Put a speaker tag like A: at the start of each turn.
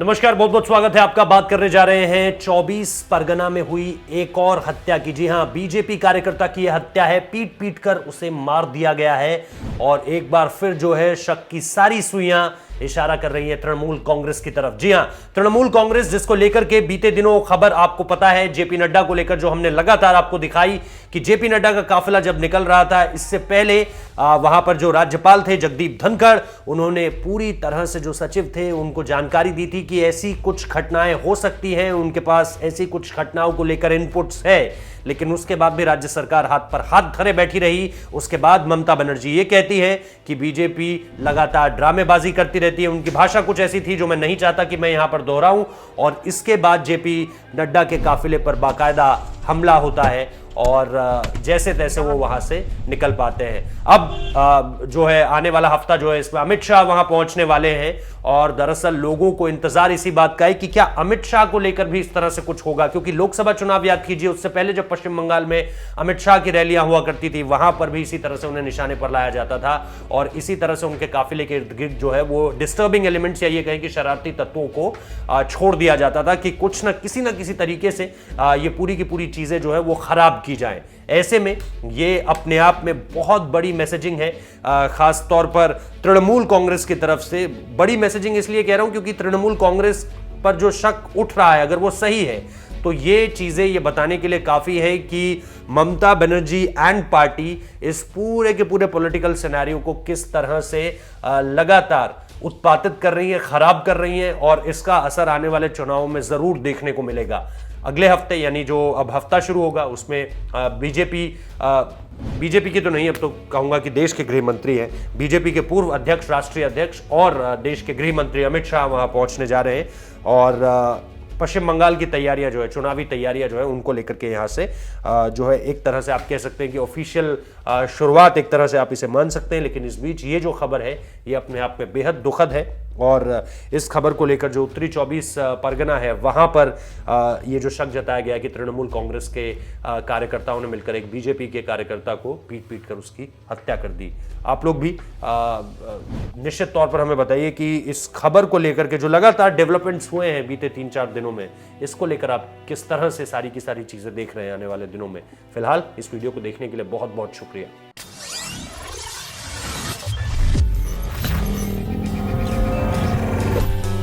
A: नमस्कार, बहुत बहुत स्वागत है आपका। बात करने जा रहे हैं 24 परगना में हुई एक और हत्या की। जी हां, बीजेपी कार्यकर्ता की यह हत्या है। पीट पीट कर उसे मार दिया गया है और एक बार फिर जो है शक की सारी सुइयां इशारा कर रही है तृणमूल कांग्रेस की तरफ। जी हां, तृणमूल कांग्रेस जिसको लेकर के बीते दिनों खबर आपको पता है, जेपी नड्डा को लेकर जो हमने लगातार आपको दिखाई कि जेपी नड्डा का काफिला जब निकल रहा था, इससे पहले वहां पर जो राज्यपाल थे जगदीप धनखड़, उन्होंने पूरी तरह से जो सचिव थे उनको जानकारी दी थी कि ऐसी कुछ घटनाएं हो सकती हैं, उनके पास ऐसी कुछ घटनाओं को लेकर इनपुट्स है। लेकिन उसके बाद भी राज्य सरकार हाथ पर हाथ धरे बैठी रही। उसके बाद ममता बनर्जी ये कहती है कि बीजेपी लगातार ड्रामेबाजी करती रहती है। उनकी भाषा कुछ ऐसी थी जो मैं नहीं चाहता कि मैं यहां पर दोहराऊं। और इसके बाद जेपी नड्डा के काफिले पर बाकायदा हमला होता है और जैसे तैसे वो वहां से निकल पाते हैं। अब जो है आने वाला हफ्ता जो है इसमें अमित शाह वहां पहुंचने वाले हैं और दरअसल लोगों को इंतजार इसी बात का है कि क्या अमित शाह को लेकर भी इस तरह से कुछ होगा, क्योंकि लोकसभा चुनाव याद कीजिए, उससे पहले जब पश्चिम बंगाल में अमित शाह की रैलियां हुआ करती थी वहां पर भी इसी तरह से उन्हें निशाने पर लाया जाता था और इसी तरह से उनके काफिले के इर्द गिर्द जो है वो डिस्टर्बिंग एलिमेंट्स या ये कहें कि शरारती तत्वों को छोड़ दिया जाता था कि कुछ न किसी तरीके से ये पूरी की पूरी चीजें जो है वो खराब की जाए। ऐसे में ये अपने आप में बहुत बड़ी मैसेजिंग है, खास तौर पर तृणमूल कांग्रेस की तरफ से। बड़ी मैसेजिंग इसलिए कह रहा हूं क्योंकि तृणमूल कांग्रेस पर जो शक उठ रहा है, अगर वो सही है तो ये चीजें ये बताने के लिए काफी है कि ममता बनर्जी एंड पार्टी इस पूरे के पूरे पॉलिटिकल सिनेरियो को किस तरह से लगातार उत्पादित कर रही है, खराब कर रही है और इसका असर आने वाले चुनावों में जरूर देखने को मिलेगा। अगले हफ्ते यानी जो अब हफ्ता शुरू होगा उसमें बीजेपी की तो नहीं, अब तो कहूंगा कि देश के गृह मंत्री हैं, बीजेपी के पूर्व अध्यक्ष, राष्ट्रीय अध्यक्ष और देश के गृह मंत्री अमित शाह वहां पहुंचने जा रहे हैं और पश्चिम बंगाल की तैयारियां जो है, चुनावी तैयारियां जो है उनको लेकर के यहाँ से जो है एक तरह से आप कह सकते हैं कि ऑफिशियल शुरुआत एक तरह से आप इसे मान सकते हैं। लेकिन इस बीच ये जो खबर है ये अपने आप में बेहद दुखद है और इस खबर को लेकर जो उत्तरी 24 परगना है वहां पर ये जो शक जताया गया कि तृणमूल कांग्रेस के कार्यकर्ताओं ने मिलकर एक बीजेपी के कार्यकर्ता को पीट पीट कर उसकी हत्या कर दी। आप लोग भी निश्चित तौर पर हमें बताइए कि इस खबर को लेकर के जो लगातार डेवलपमेंट्स हुए हैं बीते 3-4 दिनों में, इसको लेकर आप किस तरह से सारी की सारी चीजें देख रहे हैं आने वाले दिनों में। फिलहाल इस वीडियो को देखने के लिए बहुत बहुत शुक्रिया।